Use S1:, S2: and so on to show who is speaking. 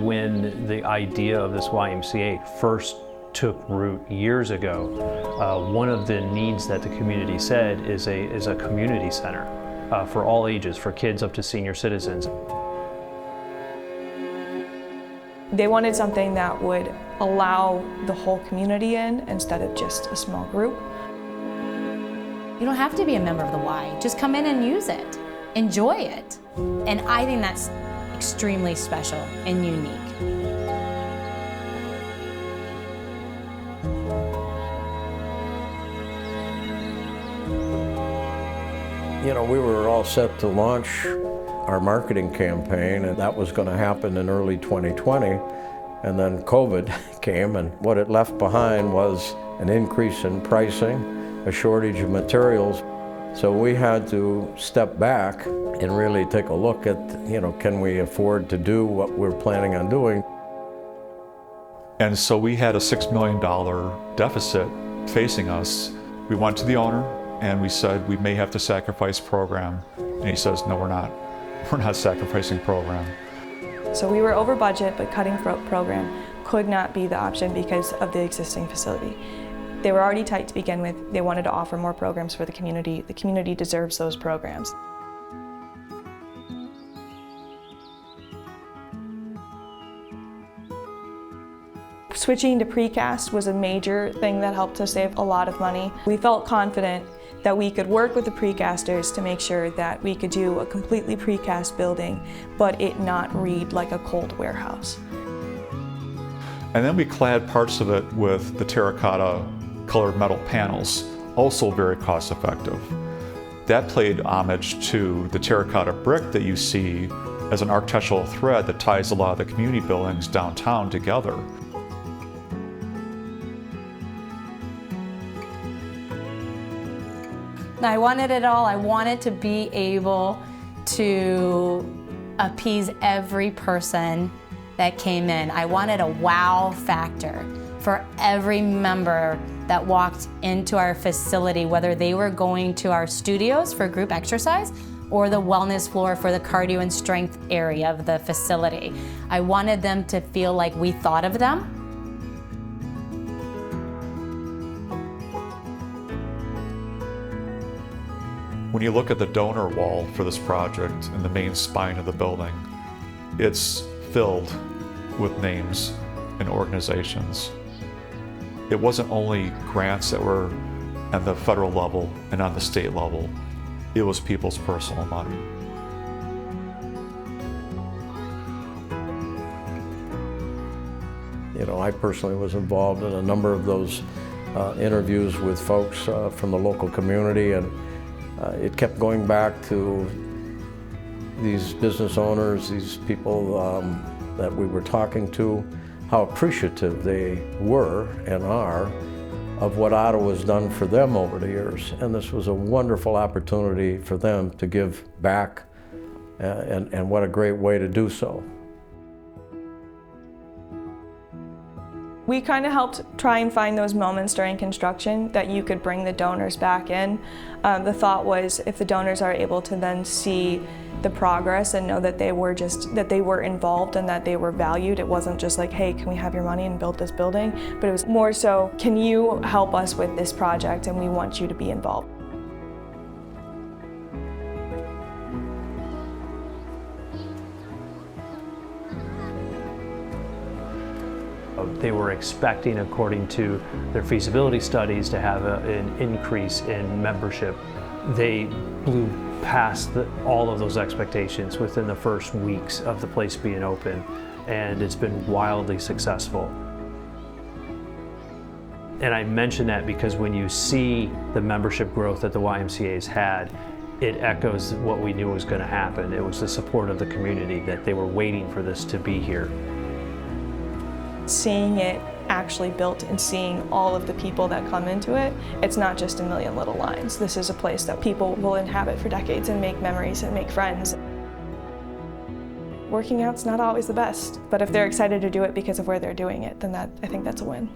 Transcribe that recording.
S1: When the idea of this YMCA first took root years ago, one of the needs that the community said is a community center for all ages, for kids up to senior citizens.
S2: They wanted something that would allow the whole community in instead of just a small group.
S3: You don't have to be a member of the Y. Just come in and use it. Enjoy it. And I think that's extremely special and unique.
S4: You know, we were all set to launch our marketing campaign, and that was going to happen in early 2020. And then COVID came, and what it left behind was an increase in pricing, a shortage of materials. So we had to step back and really take a look at, can we afford to do what we're planning on doing?
S5: And so we had a $6 million deficit facing us. We went to the owner and we said, we may have to sacrifice program. And he says, no, we're not. We're not sacrificing program.
S2: So we were over budget, but cutting program could not be the option because of the existing facility. They were already tight to begin with. They wanted to offer more programs for the community. The community deserves those programs. Switching to precast was a major thing that helped us save a lot of money. We felt confident that we could work with the precasters to make sure that we could do a completely precast building, but it not read like a cold warehouse.
S5: And then we clad parts of it with the terracotta colored metal panels, also very cost effective. That played homage to the terracotta brick that you see as an architectural thread that ties a lot of the community buildings downtown together.
S3: I wanted it all. I wanted to be able to appease every person that came in. I wanted a wow factor for every member that walked into our facility, whether they were going to our studios for group exercise or the wellness floor for the cardio and strength area of the facility. I wanted them to feel like we thought of them.
S5: When you look at the donor wall for this project in the main spine of the building, it's filled with names and organizations. It wasn't only grants that were at the federal level and on the state level, it was people's personal money.
S4: I personally was involved in a number of those interviews with folks from the local community, and it kept going back to these business owners, these people that we were talking to, how appreciative they were and are of what Ottawa's done for them over the years. And this was a wonderful opportunity for them to give back, and what a great way to do so.
S2: We kind of helped try and find those moments during construction that you could bring the donors back in. The thought was, if the donors are able to then see the progress and know that they were involved and that they were valued, it wasn't just like, hey, can we have your money and build this building? But it was more so, can you help us with this project and we want you to be involved.
S1: They were expecting, according to their feasibility studies, to have an increase in membership. They blew past all of those expectations within the first weeks of the place being open, and it's been wildly successful. And I mention that because when you see the membership growth that the YMCA's had, it echoes what we knew was going to happen. It was the support of the community, that they were waiting for this to be here.
S2: Seeing it actually built and seeing all of the people that come into it, it's not just a million little lines. This is a place that people will inhabit for decades and make memories and make friends. Working out's not always the best, but if they're excited to do it because of where they're doing it, then I think that's a win.